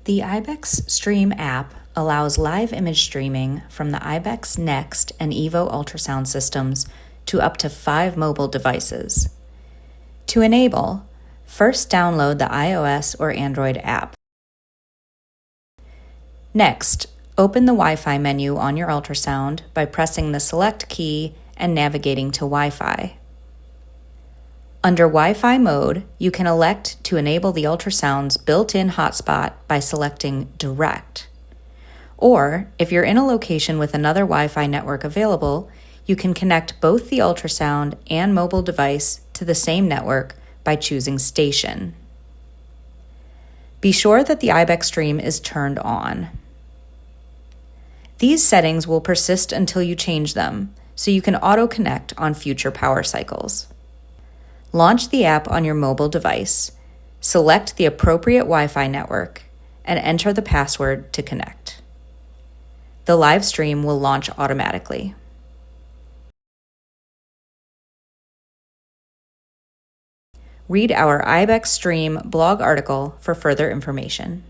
The IbexStream app allows live image streaming from the Ibex NXT and Evo ultrasound systems to up to 5 mobile devices. To enable, first download the iOS or Android app. Next, open the Wi-Fi menu on your ultrasound by pressing the Select key and navigating to Wi-Fi. Under Wi-Fi mode, you can elect to enable the ultrasound's built-in hotspot by selecting Direct. Or, if you're in a location with another Wi-Fi network available, you can connect both the ultrasound and mobile device to the same network by choosing Station. Be sure that the IbexStream is turned on. These settings will persist until you change them, so you can auto-connect on future power cycles. Launch the app on your mobile device, select the appropriate Wi-Fi network, and enter the password to connect. The live stream will launch automatically. Read our IbexStream blog article for further information.